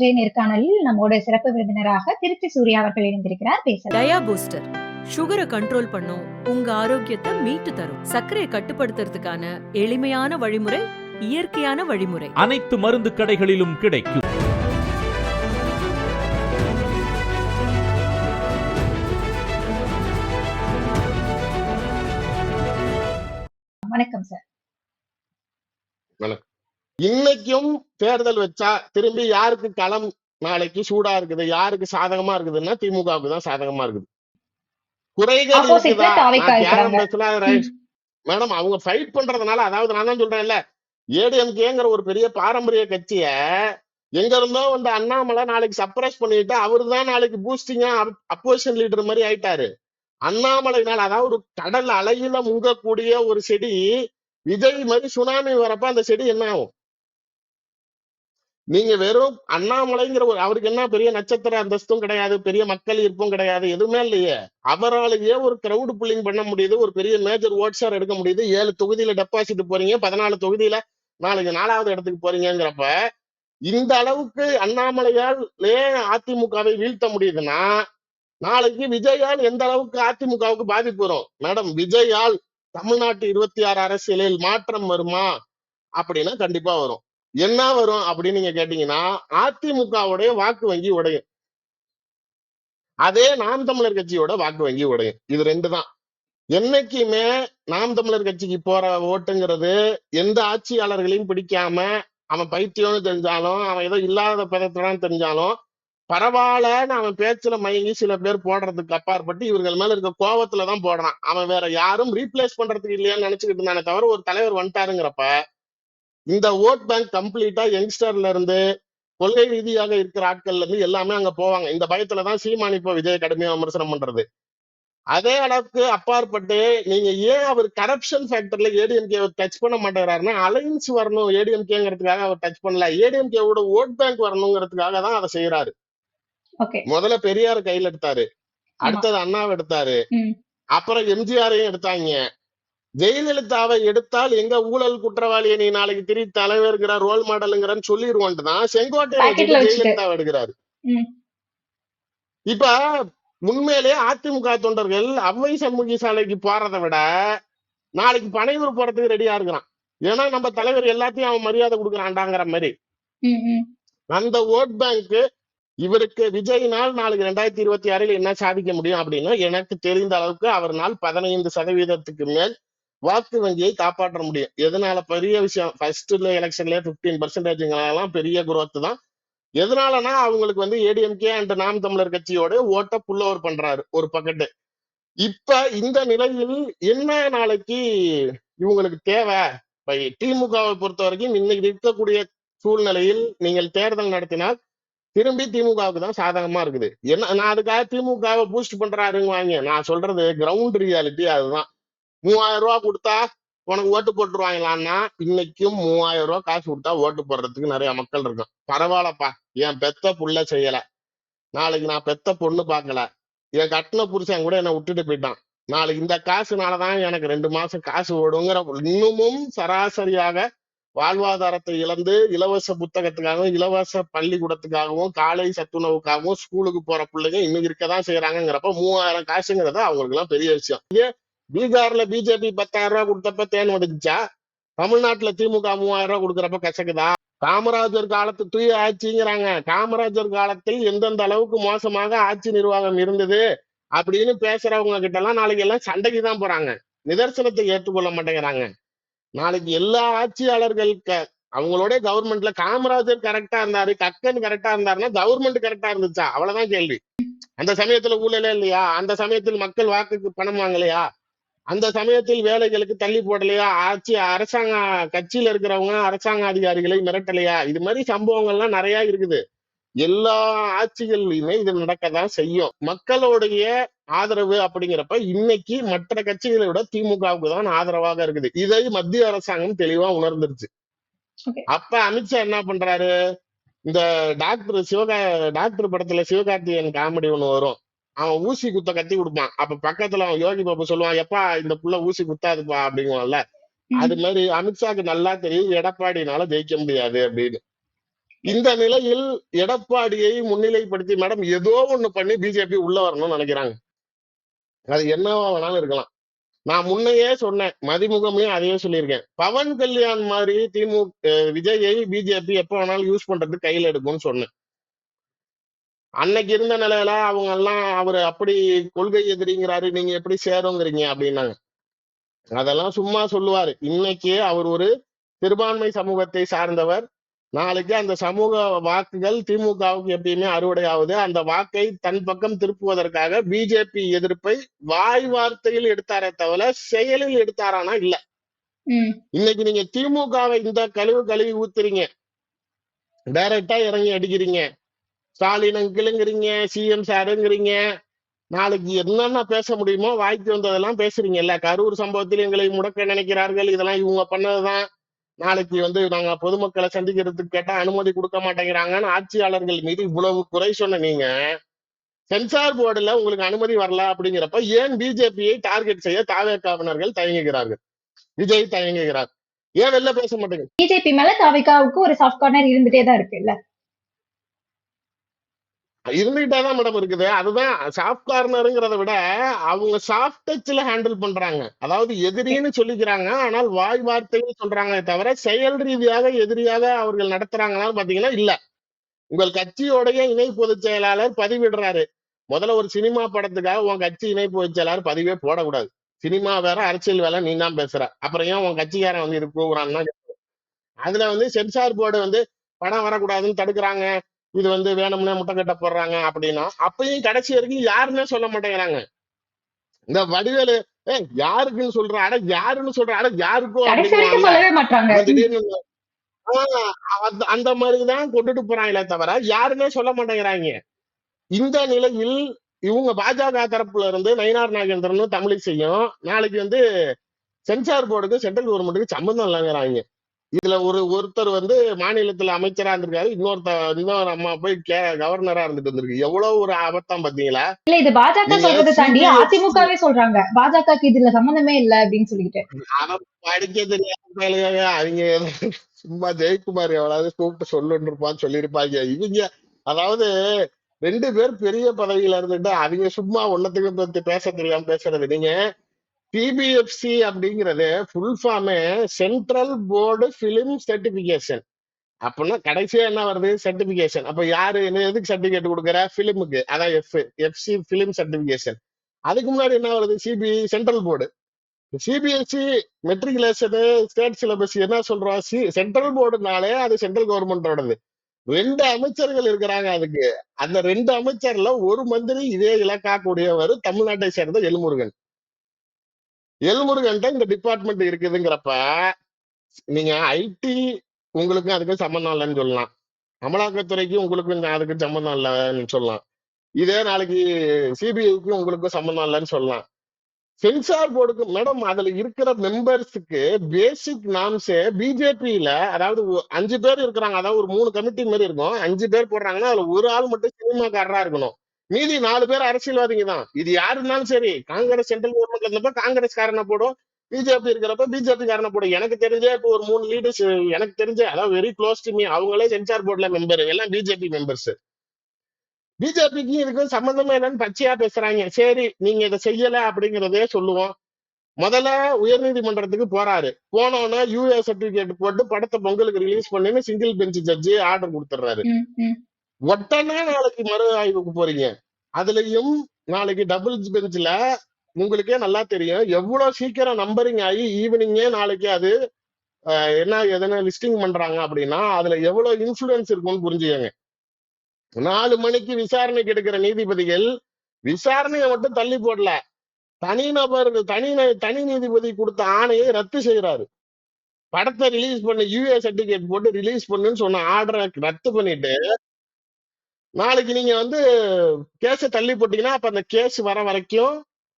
நேர்காணலில் நம்மோட சிறப்பு விருந்தினராக திருச்சி சூர்யா அவர்கள் இணைந்திருக்கிறார். பேசலாம். டயா பூஸ்டர் சுகரை கண்ட்ரோல் பண்ணும், உங்க ஆரோக்கியத்தை மீட்டு தரும். சர்க்கரையை கட்டுப்படுத்துறதுக்கான எளிமையான வழிமுறை, இயற்கையான வழிமுறை. அனைத்து மருந்து கடைகளிலும் கிடைக்கும். வணக்கம் சார். வணக்கம். இன்னைக்கும் தேர்தல் வச்சா திரும்பி யாருக்கு களம் நாளைக்கு சூடா இருக்குது, யாருக்கு சாதகமா இருக்குதுன்னா திமுகவுக்கு தான் சாதகமா இருக்குது. குறைகள் Opposite-ல இருக்குதா? தாவேக்கா நான் தியாகம் இருக்கிறாங்க. பேசலாம் மேடம். அவங்க ஃபைட் பண்றதுனால, அதாவது நான் தான் சொல்றேன்ல, ஏடிஎம்கேங்கிற ஒரு பெரிய பாரம்பரிய கட்சிய எங்க இருந்தோ வந்து அண்ணாமலை நாளைக்கு சப்ரஸ் பண்ணிட்டு அவரு தான் நாளைக்கு பூஸ்டிங்கா அப்போசிஷன் லீடர் மாதிரி ஆயிட்டாரு. அண்ணாமலைனால, அதாவது ஒரு கடல் அலையில முங்கக்கூடிய ஒரு செடி விஜய் மாதிரி சுனாமி வரப்ப அந்த செடி என்ன ஆகும்? நீங்க வெறும் அண்ணாமலைங்கிற ஒரு, அவருக்கு என்ன பெரிய நட்சத்திர அந்தஸ்தும் கிடையாது, பெரிய மக்கள் ஈர்ப்பும் கிடையாது, எதுவுமே இல்லையே. அவராலேயே ஒரு கிரவுட் புல்லிங் பண்ண முடியுது, ஒரு பெரிய மேஜர் ஓட்ஸார் எடுக்க முடியுது. 7 தொகுதியில டெபாசிட் போறீங்க, 14 தொகுதியில நாளைக்கு 4வது இடத்துக்கு போறீங்கிறப்ப, இந்த அளவுக்கு அண்ணாமலையாலே அதிமுகவை வீழ்த்த முடியுதுன்னா நாளைக்கு விஜயால் எந்த அளவுக்கு அதிமுகவுக்கு பாதிப்பு வரும்? மேடம், விஜயால் தமிழ்நாட்டு 26 அரசியலில் மாற்றம் வருமா அப்படின்னா கண்டிப்பா வரும். என்ன வரும் அப்படின்னு நீங்க கேட்டீங்கன்னா, அதிமுகவுடைய வாக்கு வங்கி உடையும், அதே நாம் தமிழர் கட்சியோட வாக்கு வங்கி உடையும். இது 2 தான். என்னைக்குமே நாம் தமிழர் கட்சிக்கு போற ஓட்டுங்கிறது எந்த ஆட்சியாளர்களையும் பிடிக்காம, அவன் பைத்தியம்னு தெரிஞ்சாலும், அவன் ஏதோ இல்லாத பதத்தான் தெரிஞ்சாலும் பரவாயில்லன்னு அவன் பேச்சுல மயங்கி சில பேர் போடுறதுக்கு அப்பாற்பட்டு இவர்கள் மேல இருக்க கோவத்துலதான் போடுறான். அவன் வேற யாரும் ரீப்ளேஸ் பண்றதுக்கு இல்லையான்னு நினைச்சுக்கிட்டு இருந்தானே தவிர, ஒரு தலைவர் வந்துட்டாருங்கிறப்ப இந்த ஓட் பேங்க் கம்ப்ளீட்டா யங்ஸ்டர்ல இருந்து கொள்கை ரீதியாக இருக்கிற ஆட்கள்ல இருந்து எல்லாமே அங்க போவாங்க. இந்த பயத்துலதான் சீமான் இப்ப விஜய் கடுமையா விமர்சனம் பண்றது. அதே அளவுக்கு அப்பாற்பட்டு நீங்க ஏன் அவர் கரப்ஷன் ஃபேக்டர்ல ஏடிஎம்கே டச் பண்ண மாட்டேங்கிறாருன்னா, அலைன்ஸ் வரணும் ஏடிஎம்கேங்கிறதுக்காக அவர் டச் பண்ணல, ஏடிஎம்கேவோட ஓட் பேங்க் வரணுங்கிறதுக்காக தான் அதை செய்யறாரு. முதல்ல பெரியார் கையில எடுத்தாரு, அடுத்தது அண்ணாவை எடுத்தாரு, அப்புறம் எம்ஜிஆரையும் எடுத்தாங்க. ஜெயலலிதாவை எடுத்தால் எங்க ஊழல் குற்றவாளியை நீ நாளைக்கு திரி தலைவர்கிற ரோல் மாடலுங்கிறன்னு சொல்லிடுவோன்ட்டு தான் செங்கோட்டையை ஜெயலலிதாவை எடுக்கிறாரு. இப்ப உண்மையிலே அதிமுக தொண்டர்கள் அவ்வை சண்முகி சாலைக்கு போறதை விட நாளைக்கு பனையூர் போறதுக்கு ரெடியா இருக்கிறான். ஏன்னா நம்ம தலைவர் எல்லாத்தையும் அவன் மரியாதை கொடுக்குறான்டாங்கிற மாதிரி. அந்த ஓட் பேங்க் இவருக்கு விஜயினால் நாளைக்கு 2026 என்ன சாதிக்க முடியும் அப்படின்னா, எனக்கு தெரிந்த அளவுக்கு அவர்னால் 15% மேல் வாக்கு வங்கியை காப்பாற்ற முடியும். எதனால? பெரிய விஷயம், ஃபர்ஸ்ட் எலெக்ஷன்ல 15% பெரிய குரோத் தான். எதனாலனா அவங்களுக்கு வந்து ஏடிஎம்கே அண்ட் நாம் தமிழர் கட்சியோட ஓட்ட புல் ஓவர் பண்றாரு ஒரு பக்கெட்டு. இப்ப இந்த நிலையில் என்ன நாளைக்கு இவங்களுக்கு தேவை? திமுகவை பொறுத்த வரைக்கும் இன்னைக்கு இருக்கக்கூடிய சூழ்நிலையில் நீங்கள் தேர்தல் நடத்தினால் திரும்பி திமுகவுக்கு தான் சாதகமா இருக்குது. என்ன, நான் அதுக்காக திமுகவை பூஸ்ட் பண்றாருங்க வாங்க, நான் சொல்றது கிரவுண்ட் ரியாலிட்டி அதுதான். 3000 ரூபாய் கொடுத்தா உனக்கு ஓட்டு போட்டுருவாங்களான்னா, இன்னைக்கும் 3000 ரூபாய் காசு கொடுத்தா ஓட்டு போடுறதுக்கு நிறைய மக்கள் இருக்கும். பரவாயில்லப்பா, என் பெத்த புள்ள செய்யல, நாளைக்கு நான் பெத்த பொண்ணு பார்க்கல, என் கட்டின புருஷன் கூட என்னை விட்டுட்டு போயிட்டான், நாளைக்கு இந்த காசுனாலதான் எனக்கு 2 மாசம் காசு ஓடுங்கிற இன்னமும் சராசரியாக வாழ்வாதாரத்தை இழந்து இலவச புத்தகத்துக்காகவும் இலவச பள்ளிக்கூடத்துக்காகவும் காலை சத்துணவுக்காகவும் ஸ்கூலுக்கு போற பிள்ளைங்க இன்னும் இருக்கதான் செய்யறாங்கிறப்ப 3000 காசுங்கிறத அவங்களுக்கு எல்லாம் பெரிய விஷயம். இதே பீகார்ல பிஜேபி 10,000 ரூபாய் கொடுத்தப்ப தேன் வந்துச்சா? தமிழ்நாட்டுல திமுக 3000 ரூபாய் கொடுக்கறப்ப கசக்குதா? காமராஜர் காலத்து தூய ஆட்சிங்கிறாங்க. காமராஜர் காலத்தில் எந்தெந்த அளவுக்கு மோசமாக ஆட்சி நிர்வாகம் இருந்தது அப்படின்னு பேசுறவங்க கிட்ட எல்லாம் நாளைக்கு எல்லாம் சண்டைக்கு தான் போறாங்க, நிதர்சனத்தை ஏற்றுக்கொள்ள மாட்டேங்கிறாங்க. நாளைக்கு எல்லா ஆட்சியாளர்கள் அவங்களோட கவர்மெண்ட்ல காமராஜர் கரெக்டா இருந்தாரு, கக்கன் கரெக்டா இருந்தாருன்னா கவர்மெண்ட் கரெக்டா இருந்துச்சா? அவ்வளவுதான் கேள்வி. அந்த சமயத்துல ஊழலே இல்லையா? அந்த சமயத்தில் மக்கள் வாக்குக்கு பணம் வாங்கலையா? அந்த சமயத்தில் வேலைகளுக்கு தள்ளி போடலையா? அரசாங்க கட்சியில இருக்கிறவங்க அரசாங்க அதிகாரிகளை மிரட்டலையா? இது மாதிரி சம்பவங்கள்லாம் நிறைய இருக்குது. எல்லா ஆட்சிகள்லயுமே இது நடக்கதான் செய்யும். மக்களுடைய ஆதரவு அப்படிங்கிறப்ப இன்னைக்கு மற்ற கட்சிகளை விட திமுகவுக்கு தான் ஆதரவாக இருக்குது. இதை மத்திய அரசாங்கம் தெளிவா உணர்ந்துருச்சு. அப்ப அமித்ஷா என்ன பண்றாரு, இந்த டாக்டர் படத்துல சிவகார்த்திகேயன் காமெடி ஒண்ணு வரும், அவன் ஊசி குத்த கத்தி கொடுப்பான், அப்ப பக்கத்துல அவன் யோகி பாபு சொல்லுவான், எப்பா இந்த புள்ள ஊசி குத்தாதுப்பா அப்படிங்குவான்ல. அது மாதிரி அமித்ஷாக்கு நல்லா தெரியும் எடப்பாடினால ஜெயிக்க முடியாது அப்படின்னு. இந்த நிலையில் எடப்பாடியை முன்னிலைப்படுத்தி மேடம் ஏதோ ஒண்ணு பண்ணி பிஜேபி உள்ள வரணும்னு நினைக்கிறாங்க. அது என்னவா வேணாலும் இருக்கலாம். நான் முன்னையே சொன்னேன், மதிமுகம்லயும் அதையே சொல்லியிருக்கேன். பவன் கல்யாண் மாதிரி விஜயை பிஜேபி எப்ப வேணாலும் யூஸ் பண்றதுக்கு கையில எடுக்கும்னு சொன்னேன். அன்னைக்கு இருந்த நிலையில அவங்க எல்லாம் அவரு அப்படி கொள்கை எதிரிங்கிறாரு, நீங்க எப்படி சேருங்கிறீங்க அப்படின்னாங்க. அதெல்லாம் சும்மா சொல்லுவாரு. இன்னைக்கு அவர் ஒரு சிறுபான்மை சமூகத்தை சார்ந்தவர். நாளைக்கு அந்த சமூக வாக்குகள் திமுகவுக்கு எப்பயுமே அறுவடையாவது. அந்த வாக்கை தன் பக்கம் திருப்புவதற்காக பிஜேபி எதிர்ப்பை வாய் வார்த்தையில் எடுத்தாரே தவிர செயலில் எடுத்தாரானா இல்ல. இன்னைக்கு நீங்க திமுகவை இந்த கழுவி ஊத்துறீங்க, டைரக்டா இறங்கி அடிக்கிறீங்க, ஸ்டாலின் அங்கிளுங்கிறீங்க, சிஎம் சாருங்கிறீங்க, நாளைக்கு என்னென்ன பேச முடியுமோ வாய்க்கு வந்ததெல்லாம் பேசுறீங்கல்ல. கரூர் சம்பவத்தில் எங்களை முடக்க நினைக்கிறார்கள், இதெல்லாம் இவங்க பண்ணதுதான். நாளைக்கு நாங்க பொதுமக்களை சந்திக்கிறதுக்கு கேட்டா அனுமதி கொடுக்க மாட்டேங்கிறாங்கன்னு ஆட்சியாளர்கள் மீது இவ்வளவு குறை சொன்ன நீங்க சென்சார் போர்டுல உங்களுக்கு அனுமதி வரல அப்படிங்கிறப்ப ஏன் பிஜேபியை டார்கெட் செய்ய தாவேக்காவினர்கள் தயங்குகிறார்கள், விஜய் தயங்குகிறார், ஏன் வெளில பேச மாட்டேங்க? பிஜேபி மேல தாவேக்காவுக்கு ஒரு சாஃப்ட் கார்னர் இருந்துட்டே தான் இருக்குல்ல, இருந்துகிட்டேதான் மேடம் இருக்குது. அதுதான் சாஃப்ட் கார்னருங்கிறத விட அவங்க சாஃப்ட் டச்ல ஹேண்டில் பண்றாங்க. அதாவது எதிரின்னு சொல்லிக்கிறாங்க, ஆனால் வாய் வார்த்தைன்னு சொல்றாங்க தவிர செயல் ரீதியாக எதிரியாக அவர்கள் நடத்துறாங்கன்னு பாத்தீங்கன்னா இல்ல. உங்கள் கட்சியோடைய இணை பொதுச் செயலாளர் பதிவிடுறாரு, முதல்ல ஒரு சினிமா படத்துக்காக உன் கட்சி இணை பொதுச் செயலாளர் பதிவே போடக்கூடாது, சினிமா வேற அரசியல் வேலை நீ தான் பேசுற, அப்புறம் ஏன் உன் கட்சிக்காரன் இது கூறான்னா. அதுல சென்சார் போர்டு படம் வரக்கூடாதுன்னு தடுக்கிறாங்க, இது வேணும்னே முட்டைக்கட்ட போடுறாங்க அப்படின்னா அப்பயும் கடைசி வரைக்கும் யாருன்னே சொல்ல மாட்டேங்கிறாங்க. இந்த வடிவேலு யாருக்குன்னு சொல்ற, அட யாருன்னு சொல்ற, அட யாருக்கும் திடீர்னு அந்த மாதிரிதான் கொண்டுட்டு போறாங்களே தவிர யாருன்னே சொல்ல மாட்டேங்கிறாங்க. இந்த நிலையில் இவங்க பாஜக தரப்புல இருந்து நயினார் நாகேந்திரனும் தமிழிசையும் நாளைக்கு சென்சார் போர்டுக்கு சென்ட்ரல் கவர்மெண்ட்டுக்கு சம்பந்தம் இல்லைங்கிறாங்க. இதுல ஒருத்தர் மாநிலத்துல அமைச்சரா இருந்திருக்காரு, இன்னொரு அம்மா போய் கவர்னரா இருந்துட்டு வந்திருக்கு. எவ்வளவு ஒரு ஆபத்தாம் பாத்தீங்களா? இல்ல இது பாஜக சொல்றதை தாண்டி அதிமுகவே சொல்றாங்க பாஜகக்கு இதுல சம்பந்தமே இல்ல அப்படின்னு சொல்லிட்டு. படிக்க தெரியாத அவங்க சும்மா ஜெயக்குமார் எவ்வளவு கூப்பிட்டு சொல்லுன்னு சொல்லியிருப்பாங்க. இவங்க அதாவது 2 பேர் பெரிய பதவியில இருந்துட்டு அவங்க சும்மா ஒன்னத்துக்கு பேச தெரியாம பேசுறது. நீங்க சிபிஎஃப்சி அப்படிங்கிறது ஃபுல் ஃபார்மே சென்ட்ரல் போர்டு பிலிம் சர்டிபிகேஷன். அப்படின்னா கடைசியா என்ன வருது? சர்டிபிகேஷன். அப்ப யாரு எதுக்கு சர்டிபிகேட் கொடுக்குற? பிலிமுக்கு, அதான் எஃப்சி பிலிம் சர்டிபிகேஷன். அதுக்கு முன்னாடி என்ன வருது? CBI central board. CBSE matriculation state syllabus என்ன சொல்றோம்? சென்ட்ரல் போர்டுனாலே அது சென்ட்ரல் கவர்மெண்டோடது. 2 அமைச்சர்கள் இருக்கிறாங்க அதுக்கு. அந்த 2 அமைச்சர்ல ஒரு மந்திரி இதே இலக்கா கூடியவர் தமிழ்நாட்டை சேர்ந்த எல்முருகன். எல்முருகன் இந்த டிபார்ட்மெண்ட் இருக்குதுங்கிறப்ப நீங்க ஐடி உங்களுக்கும் அதுக்கும் சம்பந்தம் இல்லைன்னு சொல்லலாம், அமலாக்கத்துறைக்கு உங்களுக்கும் அதுக்கு சம்பந்தம் இல்லைன்னு சொல்லலாம், இதே நாளைக்கு சிபிஐக்கு உங்களுக்கும் சம்பந்தம் இல்லைன்னு சொல்லலாம். சென்சார் போர்டுக்கு மேடம் அதுல இருக்கிற மெம்பர்ஸுக்கு பேசிக் நாம்ஸே பிஜேபியில, அதாவது 5 பேர் இருக்கிறாங்க, அதாவது ஒரு 3 கமிட்டி மாதிரி இருக்கும், 5 பேர் போடுறாங்கன்னா அதுல ஒரு ஆள் மட்டும் சினிமாக்காரரா இருக்கணும், மீதி 4 பேர் அரசியல்வாதிங்க தான். இது யாரு இருந்தாலும் சரி, காங்கிரஸ் சென்ட்ரல் கவர்மெண்ட்ல இருந்தப்ப காங்கிரஸ் காரனை போடும், பிஜேபி இருக்கிறப்ப பிஜேபி காரனை போடும். எனக்கு தெரிஞ்சே இப்போ ஒரு 3 லீடர்ஸ் எனக்கு தெரிஞ்ச, அதாவது வெரி க்ளோஸ் டு மீ, அவங்களே சென்சார் போர்ட்ல மெம்பர், எல்லாம் பிஜேபி மெம்பர்ஸ். பிஜேபிக்கு இதுக்கு சம்பந்தமே இல்லைன்னு பச்சையா பேசுறாங்க. சரி நீங்க இதை செய்யல அப்படிங்கிறதே சொல்லுவோம். முதல்ல உயர்நீதிமன்றத்துக்கு போறாரு, போனோன்னா யூஏ சர்டிபிகேட் போட்டு படத்தை பொங்கலுக்கு ரிலீஸ் பண்ணி சிங்கிள் பெஞ்ச் ஜட்ஜி ஆர்டர் கொடுத்துறாரு. உடனே நாளைக்கு மறு ஆய்வுக்கு போறீங்க. அதுலயும் நாளைக்கு டபுள் பெஞ்ச்ல உங்களுக்கே நல்லா தெரியும் எவ்வளவு சீக்கிரம் நம்பரிங் ஆகி ஈவினிங்கே நாளைக்கு அது எதனா லிஸ்டிங் பண்றாங்க அப்படின்னா அதுல எவ்வளவு இன்ஃபுளுன்ஸ் இருக்கும்னு புரிஞ்சுக்கங்க. 4 மணிக்கு விசாரணைக்கு எடுக்கிற நீதிபதிகள் விசாரணையை மட்டும் தள்ளி போடல, தனி நீதிபதி கொடுத்த ஆணையை ரத்து செய்யறாரு. படத்தை ரிலீஸ் பண்ண யூஏ சர்டிபிகேட் போட்டு ரிலீஸ் பண்ணுன்னு சொன்ன ஆர்டரை ரத்து பண்ணிட்டு நாளைக்கு நீங்க கேஸ தள்ளி போட்டீங்கன்னா அப்ப அந்த கேஸ் வர வரைக்கும்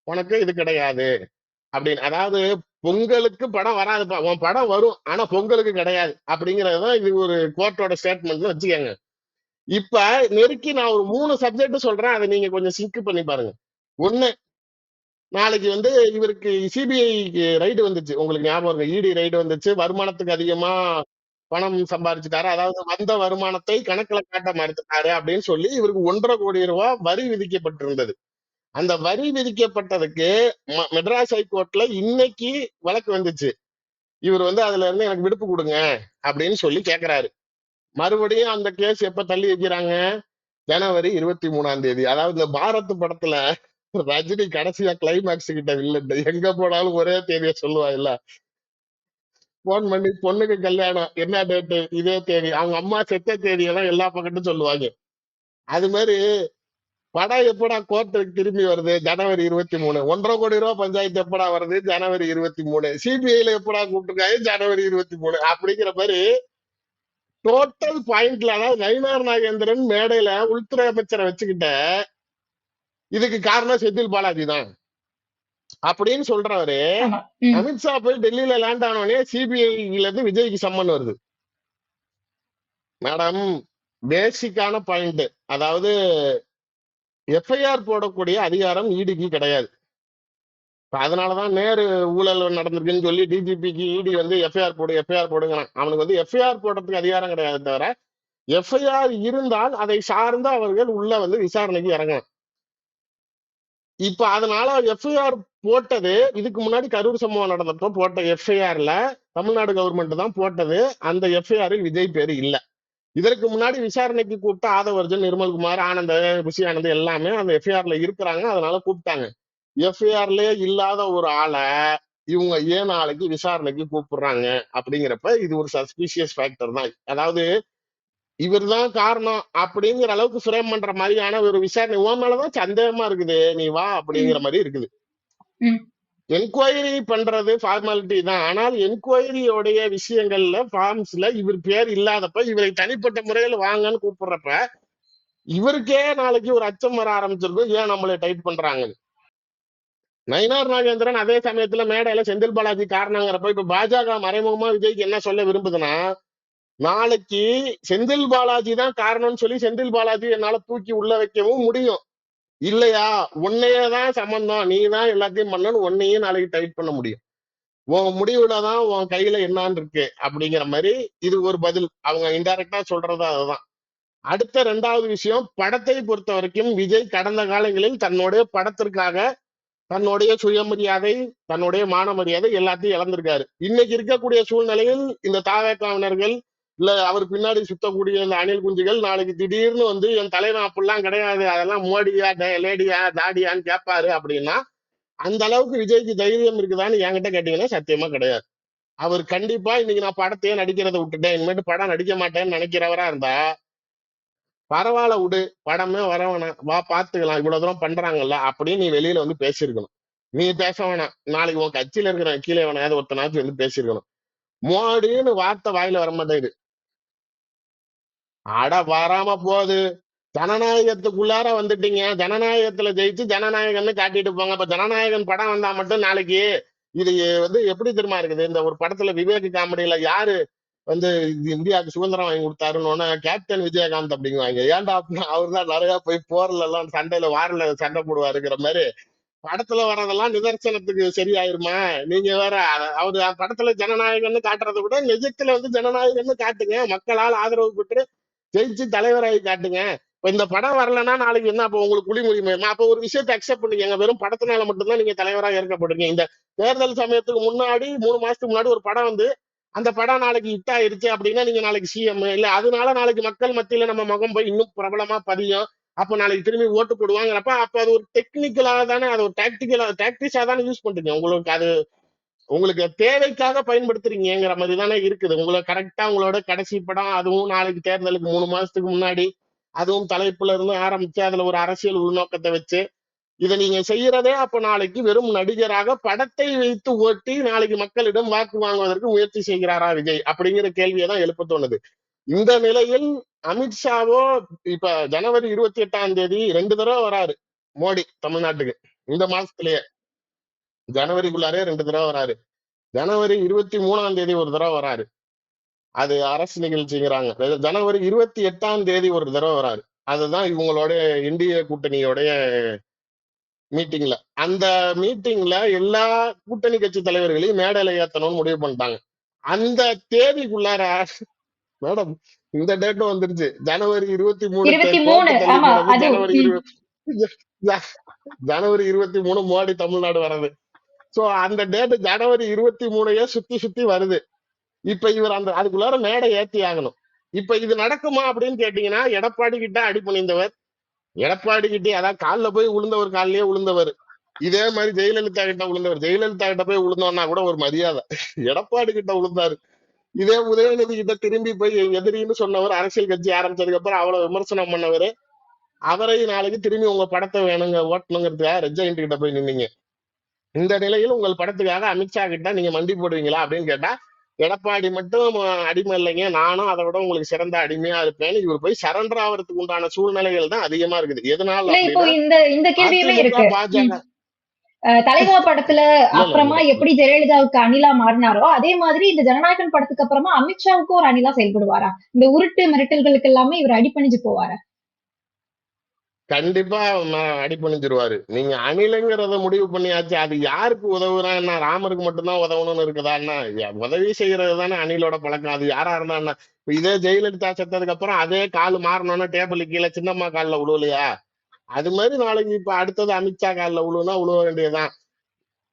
உனக்கு இது கிடையாது அப்படின்னு. அதாவது பொங்கலுக்கு படம் வராதுப்பா, உன் படம் வரும் ஆனா பொங்கலுக்கு கிடையாது அப்படிங்கறதுதான் இது ஒரு கோர்ட்டோட ஸ்டேட்மெண்ட் வச்சுக்கோங்க. இப்ப நெருக்கி நான் ஒரு 3 சப்ஜெக்ட் சொல்றேன், அதை நீங்க கொஞ்சம் சிங்க் பண்ணி பாருங்க. ஒண்ணு, நாளைக்கு இவருக்கு சிபிஐ ரைடு வந்துச்சு, உங்களுக்கு ஞாபகம் இருக்கு, இடி ரைடு வந்துச்சு, வருமானத்துக்கு அதிகமா பணம் சம்பாரிச்சுட்டாரு, அதாவது வந்த வருமானத்தை கணக்குல காட்ட மறுத்துட்டாரு அப்படின்னு சொல்லி இவருக்கு 1,50,00,000 வரி விதிக்கப்பட்டிருந்தது. அந்த வரி விதிக்கப்பட்டதுக்கு மெட்ராஸ் ஹைகோர்ட்ல இன்னைக்கு வழக்கு வந்துச்சு. இவர் அதுல இருந்து எனக்கு விடுப்பு கொடுங்க அப்படின்னு சொல்லி கேக்குறாரு. மறுபடியும் அந்த கேஸ் எப்ப தள்ளி வைக்கிறாங்க? ஜனவரி 23ஆம் தேதி. அதாவது இந்த பாரத் படத்துல ரஜினி கடைசியா கிளைமேக்ஸ் கிட்ட வில்லன் எங்க போனாலும் ஒரே தேதியை சொல்லுவா இல்ல, போன் பண்ணி பொண்ணுக்கு கல்யாணம் என்ன டேட்டு, இதே தேதி, அவங்க அம்மா செத்த தேதியெல்லாம் எல்லா பக்கத்தும் சொல்லுவாங்க. அது மாதிரி படம் எப்படா கோர்ட்டுக்கு திரும்பி வருது? ஜனவரி 23. 1,50,00,000 பஞ்சாயத்து எப்படா வருது? ஜனவரி 23. சிபிஐல எப்படா கூப்பிட்டுருக்காங்க? ஜனவரி 23. அப்படிங்கிற மாதிரி டோட்டல் பாயிண்ட்ல, அதாவது நயினார் நாகேந்திரன் மேடையில உள்துறை அமைச்சரை வச்சுக்கிட்ட இதுக்கு காரணம் செந்தில் பாலாஜி தான் அப்படின்னு சொல்றவரு ஆமா. ம். அமித்ஷா போய் டெல்லியில லேண்ட் ஆனோடனே சிபிஐல இருந்து விஜய்க்கு சம்மன் வருது. மேடம், பேசிக்கான பாயிண்ட், அதாவது எஃப்ஐஆர் போடக்கூடிய அதிகாரம் இடிக்கு கிடையாது. அதனாலதான் நேரு ஊழல் நடந்திருக்குன்னு சொல்லி டிஜிபிக்கு இடி எஃப்ஐஆர் போடுங்கிறான். அவனுக்கு எஃப்ஐஆர் போடுறதுக்கு அதிகாரம் கிடையாது, தவிர எஃப்ஐஆர் இருந்தால் அதை சார்ந்து அவர்கள் உள்ள விசாரணைக்கு இறங்கலாம். இப்ப அதனால எஃப்ஐஆர் போட்டது இதுக்கு முன்னாடி கரூர் சம்பவம் நடந்தப்போ போட்ட எஃப்ஐஆர்ல தமிழ்நாடு கவர்மெண்ட் தான் போட்டது. அந்த எஃப்ஐஆரில் விஜய் பேரு இல்ல. இதற்கு முன்னாடி விசாரணைக்கு கூப்பிட்ட ஆதவர்ஜன், நிர்மல்குமார், ஆனந்த், ருஷி ஆனந்த் எல்லாமே அந்த எஃப்ஐஆர்ல இருக்கிறாங்க. அதனால கூப்பிட்டாங்க. எஃப்ஐஆர்ல இல்லாத ஒரு ஆளை இவங்க ஏன் நாளைக்கு விசாரணைக்கு கூப்பிடுறாங்க அப்படிங்கிறப்ப இது ஒரு சஸ்பீஷியஸ் ஃபேக்டர் தான். அதாவது இவர் தான் காரணம் அப்படிங்கிற அளவுக்கு ஃப்ரேம் பண்ற மாதிரியான ஒரு விசாரணை உன் மேலதான் சந்தேகமா இருக்குது, நீ வா அப்படிங்கிற மாதிரி இருக்குது. என்கொயரி பண்றது ஃபார்மாலிட்டி தான். ஆனால் என்கொயரியோடைய விஷயங்கள்ல ஃபார்ம்ஸ்ல இவர் பேர் இல்லாதப்ப இவரை தனிப்பட்ட முறையில வாங்கன்னு கூப்பிடுறப்ப இவருக்கே நாளைக்கு ஒரு அச்சம் வர ஆரம்பிச்சிருக்கும், ஏன் நம்மளை டைட் பண்றாங்க. நயினார் நாகேந்திரன் அதே சமயத்துல மேடையில செந்தில் பாலாஜி காரணங்கிறப்ப இப்ப பாஜக மறைமுகமா விஜய்க்கு என்ன சொல்ல விரும்புதுன்னா, நாளைக்கு செந்தில் பாலாஜி தான் காரணம்னு சொல்லி செந்தில் பாலாஜி என்னால தூக்கி உள்ள வைக்கவும் முடியும். இல்லையா, உன்னையதான் சம்பந்தம், நீ தான் எல்லாத்தையும் பண்ணணும், உன்னையும் நாளைக்கு டைட் பண்ண முடியும். உன் முடிவுலதான் உன் கையில என்னான்னு இருக்கு அப்படிங்கிற மாதிரி இது ஒரு பதில். அவங்க இன்டைரக்டா சொல்றது அதுதான். அடுத்த 2வது விஷயம், படத்தை பொறுத்த வரைக்கும் விஜய் கடந்த காலங்களில் தன்னுடைய படத்திற்காக தன்னுடைய சுயமரியாதை, தன்னுடைய மான மரியாதை எல்லாத்தையும் இழந்திருக்காரு. இன்னைக்கு இருக்கக்கூடிய சூழ்நிலையில் இந்த தாவேக்காவினர்கள் இல்ல அவர் பின்னாடி சுத்தக்கூடிய இந்த அணில் குஞ்சுகள் நாளைக்கு திடீர்னு என் தலைவன் அப்படிலாம் கிடையாது, அதெல்லாம் மோடியா லேடியா தாடியான்னு கேட்பாரு அப்படின்னா அந்த அளவுக்கு விஜய்க்கு தைரியம் இருக்குதான்னு என்கிட்ட கேட்டீங்கன்னா சத்தியமா கிடையாது. அவர் கண்டிப்பா இன்னைக்கு நான் படத்தையே நடிக்கிறத விட்டுட்டேன், இனிமேட்டு படம் நடிக்க மாட்டேன்னு நினைக்கிறவரா இருந்தா பரவாயில்ல விடு, படமே வர வேணாம், வா பாத்துக்கலாம், இவ்வளவு தூரம் பண்றாங்கல்ல அப்படின்னு நீ வெளியில பேசியிருக்கணும். நீ பேச வேணாம், நாளைக்கு உன் கட்சியில இருக்கிற கீழே வேணாவது ஒருத்தனாச்சும் பேசியிருக்கணும். மோடின்னு வார்த்தை வாயில வர மாட்டேங்குது. அட வராம போகுது. ஜனநாயகத்துக்குள்ளார வந்துட்டீங்க, ஜனநாயகத்துல ஜெயிச்சு ஜனநாயகன்னு காட்டிட்டு போங்க. இப்ப ஜனநாயகன் படம் வந்தா மட்டும் நாளைக்கு இது எப்படி தெரியுமா இருக்குது? இந்த ஒரு படத்துல விவேக் காமெடியில யாரு இந்தியாவுக்கு சுதந்திரம் வாங்கி கொடுத்தாருன்னு கேப்டன் விஜயகாந்த் அப்படிங்குவாங்க. ஏன்டா அப்படின்னா அவர் தான் நிறைய போய் போர்ல எல்லாம் சண்டையில வாரில சண்டை போடுவாருங்கிற மாதிரி படத்துல வர்றதெல்லாம் நிதர்சனத்துக்கு சரியாயிருமா? நீங்க வேற அவரு படத்துல ஜனநாயகன்னு காட்டுறதை விட நிஜத்துல ஜனநாயகன்னு காட்டுங்க, மக்களால் ஆதரவு பெற்று ஜெயிச்சு தலைவராகி காட்டுங்க. இப்ப இந்த படம் வரலன்னா நாளைக்கு என்ன, அப்ப உங்களுக்கு குளிமொழி அப்ப ஒரு விஷயத்தை அக்செப்ட் பண்ணிக்கங்க, வெறும் படத்தினால மட்டும்தான் நீங்க தலைவராக ஏற்கப்படுறீங்க. இந்த தேர்தல் சமயத்துக்கு முன்னாடி 3 மாசத்துக்கு முன்னாடி ஒரு படம் அந்த படம் நாளைக்கு ஹிட் ஆயிருச்சு அப்படின்னா நீங்க நாளைக்கு சிஎம் இல்ல, அதனால நாளைக்கு மக்கள் மத்தியில நம்ம முகம் போய் இன்னும் பிரபலமா பதியும், அப்ப நாளைக்கு திரும்பி ஓட்டு போடுவாங்கிறப்ப அப்ப அது ஒரு டெக்னிக்கலா தானே, அது ஒரு டாக்டிஸா தானே யூஸ் பண்றீங்க. உங்களுக்கு தேவைக்காக பயன்படுத்துறீங்கிற மாதிரி தானே இருக்குது. கரெக்டா உங்களோட கடைசி படம், அதுவும் நாளைக்கு தேர்தலுக்கு 3 மாசத்துக்கு முன்னாடி, அதுவும் தலைப்புல இருந்து ஆரம்பிச்சு அதுல ஒரு அரசியல் உள்நோக்கத்தை வச்சு இதை நீங்க செய்யறதே அப்ப நாளைக்கு வெறும் நடிகராக படத்தை வைத்து ஓட்டி நாளைக்கு மக்களிடம் வாக்கு வாங்குவதற்கு முயற்சி செய்கிறாரா விஜய் அப்படிங்கிற கேள்வியை தான் எழுப்ப தோணுது. இந்த நிலையில் அமித்ஷாவோ இப்ப ஜனவரி 28ஆம் தேதி 2 தடவை வராரு மோடி தமிழ்நாட்டுக்கு. இந்த மாசத்திலேயே ஜனவரிக்குள்ளாரே 2 தடவை வராரு. ஜனவரி 23ஆம் தேதி ஒரு தடவை வராரு, அது அரசு நிகழ்ச்சிங்கிறாங்க. ஜனவரி 28ஆம் தேதி ஒரு தடவை வராரு, அதுதான் இவங்களோட இந்திய கூட்டணியோடைய மீட்டிங்ல. அந்த மீட்டிங்ல எல்லா கூட்டணி கட்சி தலைவர்களையும் மேடையில ஏத்தணும்னு முடிவு பண்ணிட்டாங்க. அந்த தேதிக்குள்ளார மேடம் இந்த டேட்டும் வந்துருச்சு. ஜனவரி 23 23 கோர்ட்டு தள்ளி ஆமா போனது. அது ஜனவரி 23 மோடி தமிழ்நாடு வர்றது. சோ அந்த டேட் ஜனவரி 23 சுத்தி சுத்தி வருது. இப்ப இவர் அந்த அதுக்குள்ளார மேடை ஏத்தி ஆகணும். இப்ப இது நடக்குமா அப்படின்னு கேட்டீங்கன்னா, எடப்பாடி கிட்ட அடி பணிந்தவர், எடப்பாடி கிட்டே அதாவது கால்ல போய் விழுந்தவர், கால்லயே விழுந்தவர். இதே மாதிரி ஜெயலலிதா கிட்ட விழுந்தவர், ஜெயலலிதா கிட்ட போய் விழுந்தோம்னா கூட ஒரு மரியாதை. எடப்பாடி கிட்ட விழுந்தாரு. இதே உதயநிதி கிட்ட திரும்பி போய் எதிரின்னு சொன்னவர், அரசியல் கட்சி ஆரம்பிச்சதுக்கு அப்புறம் அவ்வளவு விமர்சனம் பண்ணவரு, அவரை நாளைக்கு திரும்பி உங்க படத்தை வேணுங்க ஓட்டணுங்கிறதுக்காக ரெஜெண்ட் கிட்ட போய் நின்னீங்க. இந்த நிலையில் உங்கள் படத்துக்காக அமித்ஷா கிட்ட நீங்க மண்டி போடுவீங்களா அப்படின்னு கேட்டா, எடப்பாடி மட்டும் அடிமை இல்லைங்க, நானும் அதை விட உங்களுக்கு சிறந்த அடிமையா இருப்பேன்னு இவர் போய் சரண்டர் ஆகிறதுக்கு உண்டான சூழ்நிலைகள் தான் அதிகமா இருக்குது. எதனால இல்ல இப்போ அப்படின்னா, இந்த கேள்வியுமே அதிமுக இருக்கு. பாஜக தலைவா படத்துல இல்ல அப்புறமா எப்படி ஜெயலலிதாவுக்கு அணிலா மாறினாரோ அதே மாதிரி இந்த ஜனநாயகன் படத்துக்கு அப்புறமா அமித்ஷாவுக்கும் ஒரு அணிலா செயல்படுவாரா? இந்த உருட்டு மிரட்டல்களுக்கு எல்லாமே இவர் அடிபணிஞ்சு போவாரா? கண்டிப்பா அடிபணிஞ்சிருவாரு. நீங்க அணிலுங்கிறத முடிவு பண்ணியாச்சு. அது யாருக்கு உதவுறா என்ன, ராமருக்கு மட்டும்தான் உதவணும்னு இருக்குதா என்ன? உதவி செய்யறது தானே அணிலோட பழக்கம். அது யாரா இருந்தா என்ன? இப்ப இதே ஜெயலலிதா செத்ததுக்கு அப்புறம் அதே கால் மாறணும்னா டேபிள் கீழே சின்னம்மா கால்ல விழுவலையா? அது மாதிரி நாளைக்கு இப்ப அடுத்தது அமித்ஷா கால்ல விழுவுனா விழுவ வேண்டியதுதான்.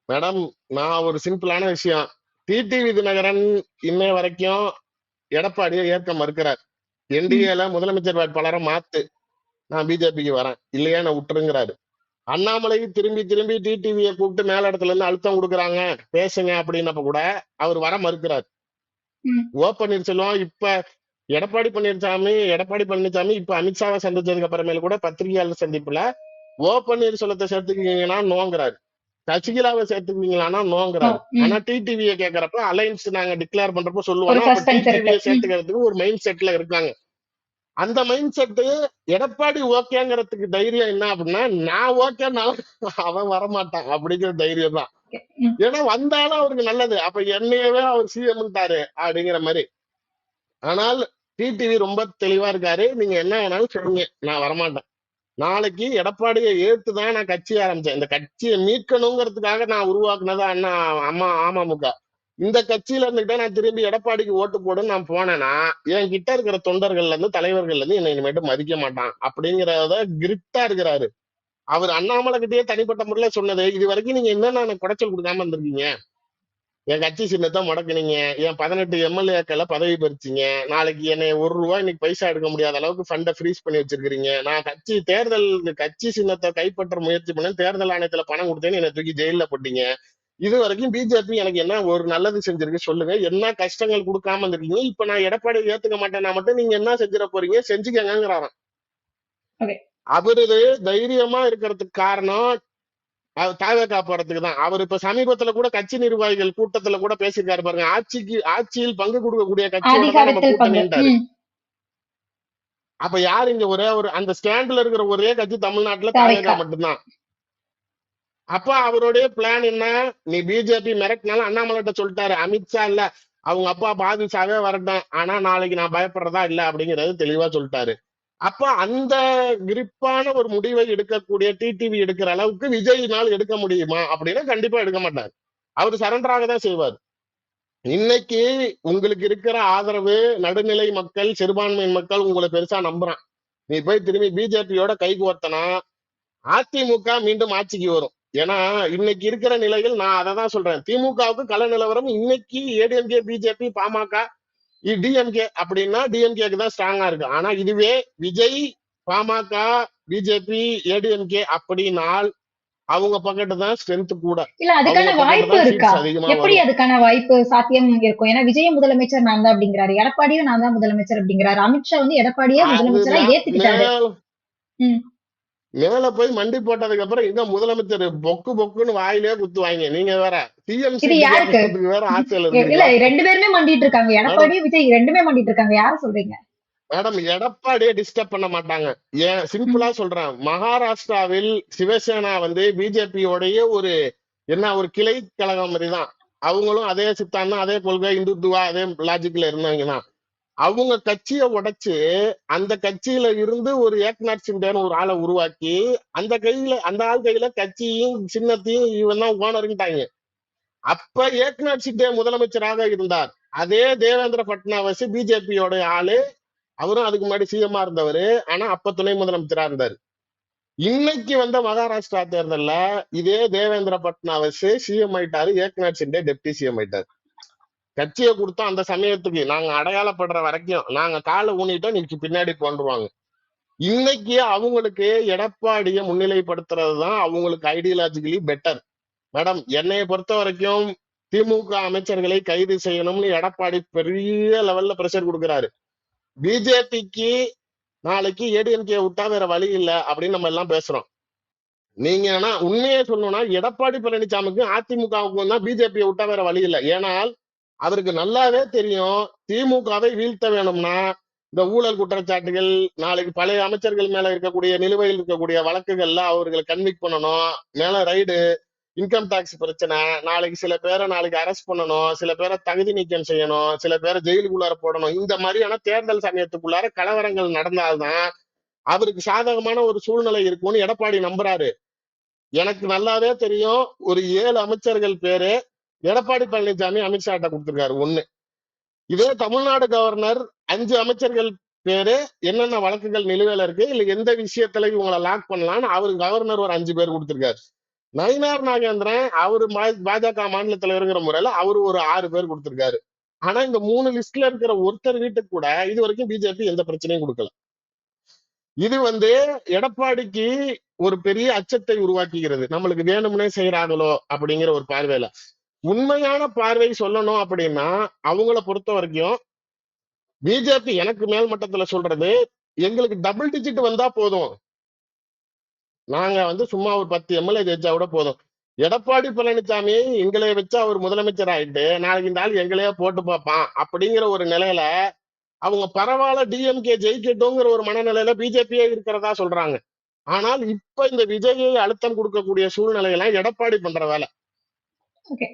மேடம், நான் ஒரு சிம்பிளான விஷயம். டிடிவி தினகரன் இன்னை வரைக்கும் எடப்பாடியை ஏற்க மறுக்கிறார். என்டிஏல முதலமைச்சர் வேட்பாளரை மாத்து, நான் பிஜேபிக்கு வரேன், இல்லையா நான் விட்டுருங்கிறாரு. அண்ணாமலை திரும்பி திரும்பி டிடிவியை கூப்பிட்டு மேல இடத்துல இருந்து அழுத்தம் கொடுக்குறாங்க, பேசுங்க அப்படின்னப்ப கூட அவர் வர மறுக்கிறார். ஓ பன்னீர்செல்வம் இப்ப எடப்பாடி பழனிசாமி இப்ப அமித்ஷாவை சந்திச்சதுக்கு அப்புறமேல கூட பத்திரிகையாளர் சந்திப்புல ஓ பன்னீர்செல்வத்தை சேர்த்துக்கீங்கன்னா நோங்கிறாரு, சசிகலாவை சேர்த்துக்குவீங்களான்னா நோங்கிறாரு. ஆனா டிடிவியை கேட்கறப்ப அலைன்ஸ் நாங்க டிக்ளேர் பண்றப்ப சொல்லுவாங்க, அப்ப டிடிவியை சேர்த்துக்கிறதுக்கு ஒரு மைண்ட் செட்ல இருக்காங்க. அந்த மைண்ட் செட்டு எடப்பாடி ஓகேங்கிறதுக்கு தைரியம் என்ன அப்படின்னா, நான் ஓகேனாலும் அவன் வரமாட்டான் அப்படிங்கிற தைரியம் தான். ஏன்னா வந்தாலும் அவருக்கு நல்லது, அப்ப என்னையவே அவர் சிஎம்ட்டாரு அப்படிங்கிற மாதிரி. ஆனால் டிடிவி ரொம்ப தெளிவா இருக்காரு, நீங்க என்ன வேணாலும் சொல்லுங்க, நான் வரமாட்டேன். நாளைக்கு எடப்பாடியை ஏத்துதான் நான் கட்சி ஆரம்பிச்சேன். இந்த கட்சியை மீட்கணுங்கிறதுக்காக நான் உருவாக்குனதா அண்ணா அமமுக. இந்த கட்சியில இருந்துகிட்டே நான் திரும்பி எடப்பாடிக்கு ஓட்டு போடுன்னு நான் போனேன்னா, என் கிட்ட இருக்கிற தொண்டர்கள்ல இருந்து தலைவர்கள்ல இருந்து என்னை இனிமேட்டு மதிக்க மாட்டான் அப்படிங்கிறத கிரிட்டா இருக்கிறாரு. அவர் அண்ணாமலை கிட்டயே தனிப்பட்ட முறையில சொன்னது, இது வரைக்கும் நீங்க என்னென்ன எனக்கு குடைச்சல் கொடுக்காம இருந்திருக்கீங்க, என் கட்சி சின்னத்தை முடக்குனீங்க, என் 18 எம்எல்ஏக்களை பதவி பறிச்சீங்க, நாளைக்கு என்னை ₹1 இன்னைக்கு பைசா எடுக்க முடியாத அளவுக்கு ஃபண்டை ஃப்ரீஸ் பண்ணி வச்சிருக்கீங்க, நான் கட்சி சின்னத்தை கைப்பற்ற முயற்சி பண்ண தேர்தல் ஆணையத்துல பணம் கொடுத்தேன்னு என்னை தூக்கி ஜெயில போட்டீங்க. இது வரைக்கும் பிஜேபி எனக்கு என்ன ஒரு நல்லது செஞ்சிருக்கு சொல்லுங்க, என்ன கஷ்டங்கள் கொடுக்காம இருந்திருக்கீங்க, இப்ப நான் எடப்பாடி ஏத்துக்க மாட்டேன்னா மட்டும் நீங்க என்ன செஞ்சிட போறீங்க, செஞ்சுக்கங்கிறாராம். அவரு தைரியமா இருக்கிறதுக்கு காரணம் தாவேகா போறதுக்கு தான். அவர் இப்ப சமீபத்துல கூட கட்சி நிர்வாகிகள் கூட்டத்துல கூட பேசியிருக்காரு பாருங்க, ஆட்சியில் பங்கு கொடுக்கக்கூடிய கட்சியோட நம்ம கூட்டணின்றாரு. அப்ப யாரு இங்க ஒரே ஒரு அந்த ஸ்டாண்ட்ல இருக்கிற ஒரே கட்சி தமிழ்நாட்டுல தாவேகா மட்டும்தான். அப்ப அவருடைய பிளான் என்ன, நீ பிஜேபி மிரட்டினாலும் அண்ணாமலைட்ட சொல்லிட்டாரு, அமித்ஷா இல்ல அவங்க அப்பா பாதுஷாவே வரட்டும், ஆனா நாளைக்கு நான் பயப்படுறதா இல்ல அப்படிங்கறது தெளிவா சொல்லிட்டாரு. அப்ப அந்த கிரிப்பான ஒரு முடிவை எடுக்கக்கூடிய டிடிவி எடுக்கிற அளவுக்கு விஜயினால் எடுக்க முடியுமா அப்படின்னா கண்டிப்பா எடுக்க மாட்டார். அவர் சரண்டராக தான் செய்வார். இன்னைக்கு உங்களுக்கு இருக்கிற ஆதரவு நடுநிலை மக்கள், சிறுபான்மையின் மக்கள் உங்களை பெருசா நம்புறான். நீ போய் திரும்பி பிஜேபியோட கைகோர்த்தனா அதிமுக மீண்டும் ஆட்சிக்கு வரும். ஏன்னா இன்னைக்கு இருக்கிற நிலையில் நான் அதை தான் சொல்றேன், திமுகவுக்கு கள நிலவரம் இன்னைக்கு ஏடிஎம்கே பிஜேபி பாமக டிஎம்கே அப்படின்னா டிஎம்கேக்கு தான் ஸ்ட்ராங்கா இருக்கு. ஆனா இதுவே விஜய் பாமக பிஜேபி ஏடிஎம்கே அப்படின்னால் அவங்க பக்கத்து தான் ஸ்ட்ரென்த் கூட. இல்ல அதுக்கான வாய்ப்பு இருக்கா? எப்படி அதுக்கான வாய்ப்பு சாத்தியம் இருக்கும்? ஏன்னா விஜய் முதலமைச்சர் நான் தான் அப்படிங்கிறாரு, எடப்பாடியும் நான் தான் முதலமைச்சர் அப்படிங்கிறாரு, அமித்ஷா வந்து எடப்பாடியே முதலமைச்சரா ஏத்துக்கிட்டாரு. மேல போய் மண்டி போட்டதுக்கு அப்புறம் இங்க முதலமைச்சர் பொக்கு பொக்குன்னு வாயிலே குத்துவாங்க. நீங்க வேற சிஎம் வேற ஆட்சியில் இல்ல, 2 பேருமே மண்டிட்டு இருக்காங்க, எடப்பாடியும் விஜய் 2மே மண்டிட்டு இருக்காங்க. யார சொல்றீங்க? மேடம் எடப்பாடியே டிஸ்டர்ப் பண்ண மாட்டாங்க. ஏன் சிம்பிளா சொல்றேன், மகாராஷ்டிராவில் சிவசேனா வந்து பிஜேபியோடைய ஒரு கிளை கழகம் மாதிரிதான். அவங்களும் அதே சித்தாந்தம், அதே கொள்கை, இந்துத்துவா அதே லாஜிக்ல இருந்தவங்க தான். அவங்க கட்சியை உடைச்சு அந்த கட்சியில இருந்து ஒரு ஏக்நாத் சிண்டேன்னு ஒரு ஆளை உருவாக்கி அந்த ஆள் கையில கட்சியும் சின்னத்தையும் இவன் தான் ஓனருங்கிட்டாங்க. அப்ப ஏக்நாத் சிண்டே முதலமைச்சராக இருந்தார். அதே தேவேந்திர பட்னாவிஸ் பிஜேபியோட ஆளு, அவரும் அதுக்கு முன்னாடி சிஎம்ஆ இருந்தவரு. ஆனா அப்ப துணை முதலமைச்சரா இருந்தாரு. இன்னைக்கு வந்த மகாராஷ்டிரா தேர்தல்ல இதே தேவேந்திர பட்னாவிஸ் சிஎம் ஆயிட்டாரு, ஏக்நாத் ஷிண்டே டெப்டி சிஎம் ஆயிட்டாரு. கட்சியை கொடுத்தோம் அந்த சமயத்துக்கு, நாங்க அடையாளப்படுற வரைக்கும் நாங்க காலை ஊனிட்டோம், நீக்கு பின்னாடி கொண்டுருவாங்க. இன்னைக்கு அவங்களுக்கு எடப்பாடியை முன்னிலைப்படுத்துறதுதான் அவங்களுக்கு ஐடியாலஜிக்கலி பெட்டர். மேடம், என்னைய பொறுத்த வரைக்கும் திமுக அமைச்சர்களை கைது செய்யணும்னு எடப்பாடி பெரிய லெவல்ல பிரஷர் கொடுக்கிறாரு. பிஜேபிக்கு நாளைக்கு ஏடிஎம்கே விட்டா வேற வழி இல்லை அப்படின்னு நம்ம எல்லாம் பேசுறோம். நீங்க உண்மையே சொல்லணும்னா எடப்பாடி பழனிசாமிக்கு அதிமுகவுக்கும் தான் பிஜேபியை விட்டா வேற வழி இல்லை. ஏனால் அவருக்கு நல்லாவே தெரியும், திமுகவை வீழ்த்த வேணும்னா இந்த ஊழல் குற்றச்சாட்டுகள், நாளைக்கு பழைய அமைச்சர்கள் மேல இருக்கக்கூடிய நிலுவையில் இருக்கக்கூடிய வழக்குகள்ல அவர்களை கன்விக்ட் பண்ணணும், மேல ரைடு, இன்கம் டாக்ஸ் பிரச்சனை, நாளைக்கு சில பேரை அரெஸ்ட் பண்ணணும், சில பேரை தகுதி நீக்கம் செய்யணும், சில பேரை ஜெயிலுக்குள்ளார போடணும். இந்த மாதிரியான தேர்தல் சமயத்துக்குள்ளார கலவரங்கள் நடந்தால்தான் அவருக்கு சாதகமான ஒரு சூழ்நிலை இருக்கும்னு எடப்பாடி நம்புறாரு. எனக்கு நல்லாவே தெரியும், ஒரு 7 அமைச்சர்கள் பேரு எடப்பாடி பழனிசாமி அமித்ஷாட்ட கொடுத்திருக்காரு. 1. இதே தமிழ்நாடு கவர்னர் 5 அமைச்சர்கள் பேரு என்னென்ன வழக்குகள் நிலுவையில இருக்கு, இல்ல எந்த விஷயத்துல இவங்களை லாக் பண்ணலாம்னு அவரு கவர்னர் ஒரு 5 பேர் கொடுத்திருக்காரு. நயினார் நாகேந்திரன் அவரு பாஜக மாநில தலைவருங்கிற முறையில அவரு ஒரு 6 பேர் கொடுத்திருக்காரு. ஆனா இந்த 3 லிஸ்ட்ல இருக்கிற ஒருத்தர் வீட்டுக்கு கூட இது வரைக்கும் பிஜேபி எந்த பிரச்சனையும் கொடுக்கல. இது எடப்பாடிக்கு ஒரு பெரிய அச்சத்தை உருவாக்குகிறது. நம்மளுக்கு வேணும்னே செய்யறாங்களோ அப்படிங்கிற ஒரு பார்வையில. உண்மையான பார்வை சொல்லணும் அப்படின்னா அவங்கள பொறுத்த வரைக்கும் பிஜேபி எனக்கு மேல் மட்டத்துல சொல்றது, எங்களுக்கு டபுள் டிஜிட் வந்தா போதும், நாங்க சும்மா ஒரு 10 எம்எல்ஏ ஜெயிச்சா கூட போதும். எடப்பாடி பழனிசாமி எங்களை வச்சு அவர் முதலமைச்சர் ஆயிட்டு நாளைக்கு இந்த ஆள் எங்களையே போட்டு பார்ப்பான் அப்படிங்கிற ஒரு நிலையில அவங்க பரவாயில்ல டிஎம்கே ஜெயிக்கட்டும்ங்கிற ஒரு மனநிலையில பிஜேபியே இருக்கிறதா சொல்றாங்க. ஆனால் இப்ப இந்த விஜயை அழுத்தம் கொடுக்கக்கூடிய சூழ்நிலையெல்லாம் எடப்பாடி பண்ற வேலை.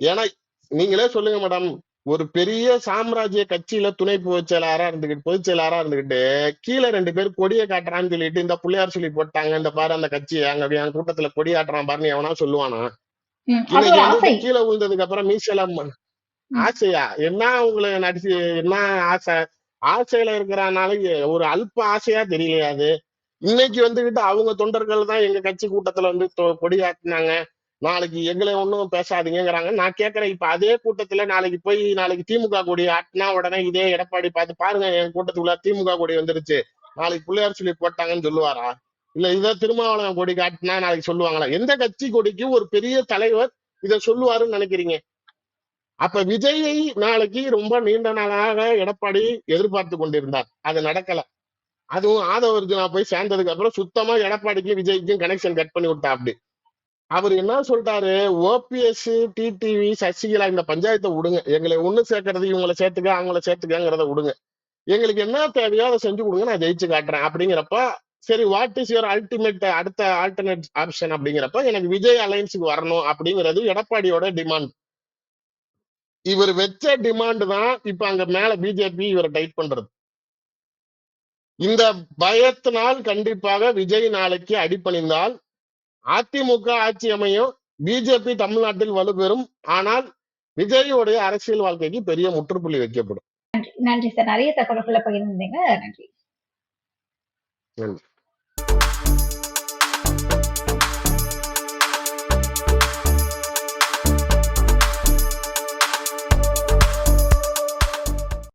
ஏன்னா நீங்களே சொல்லுங்க மேடம், ஒரு பெரிய சாம்ராஜ்ய கட்சியில துணை பொதுச் செயலாளரா இருந்துகிட்டு கீழே 2 பேர் கொடியை காட்டுறான்னு சொல்லிட்டு இந்த பிள்ளையார் சொல்லி போட்டாங்க, இந்த பாரு அந்த கட்சி அங்க கூட்டத்துல கொடி காட்டுறான் பாருன்னு எவனா சொல்லுவானா? இன்னைக்கு கீழே விழுந்ததுக்கு அப்புறம் மீசெல்லாம் ஆசையா என்ன உங்களை நடிச்சு என்ன ஆசையில இருக்கிறனால ஒரு அல்ப ஆசையா தெரியலையாது. இன்னைக்கு அவங்க தொண்டர்கள் தான் எங்க கட்சி கூட்டத்துல கொடி காட்டினாங்க, நாளைக்கு எங்களை ஒண்ணும் பேசாதீங்கிறாங்க. நான் கேட்கறேன், இப்ப அதே கூட்டத்துல நாளைக்கு திமுக கொடி ஆட்டினா உடனே இதே எடப்பாடி பார்த்து பாருங்க என் கூட்டத்துக்குள்ள திமுக கொடி வந்துருச்சு, நாளைக்கு பிள்ளையார் சொல்லி போட்டாங்கன்னு சொல்லுவாரா? இல்ல இதை திருமாவளவன் கொடி காட்டினா நாளைக்கு சொல்லுவாங்களா? எந்த கட்சி கொடிக்கு ஒரு பெரிய தலைவர் இதை சொல்லுவாருன்னு நினைக்கிறீங்க? அப்ப விஜயை நாளைக்கு ரொம்ப நீண்ட நாளாக எடப்பாடி எதிர்பார்த்து கொண்டிருந்தார், அது நடக்கல. அதுவும் ஆதவர்ஜுனா போய் சேர்ந்ததுக்கு அப்புறம் சுத்தமா எடப்பாடிக்கும் விஜய்க்கும் கனெக்ஷன் கட் பண்ணி விட்டா. அப்படி அவர் என்ன சொல்லிட்டாரு, ஓபிஎஸ், டிடிவி, சசிகலா இந்த பஞ்சாயத்தை விடுங்க, எங்களை ஒண்ணு சேர்க்கறது இவங்களை சேர்த்துக்க அவங்கள சேர்த்துக்கங்கிறத விடுங்க, எங்களுக்கு என்ன தேவையோ அதை செஞ்சு கொடுங்க, நான் ஜெயிச்சு காட்டுறேன் அப்படிங்கிறப்ப சரி வாட் இஸ் யுவர் அல்டிமேட் அடுத்த ஆல்டர்னேட் ஆப்ஷன் அப்படிங்கிறப்ப எனக்கு விஜய் அலையன்ஸுக்கு வரணும் அப்படிங்கிறது எடப்பாடியோட டிமாண்ட். இவர் வச்ச டிமாண்ட் தான் இப்ப அங்க மேல பிஜேபி இவரை டைட் பண்றது. இந்த பயத்தினால் கண்டிப்பாக விஜய் நாளைக்கு அடிபணிந்தால் அதிமுக ஆட்சி அமையும், பிஜேபி தமிழ்நாட்டில் வலுப்பெறும். ஆனால் விஜயோடைய அரசியல் வாழ்க்கைக்கு பெரிய முற்றுப்புள்ளி வைக்கப்படும். நன்றி சார், நிறைய தகவல்களை பகிர்ந்தீங்க. நன்றி.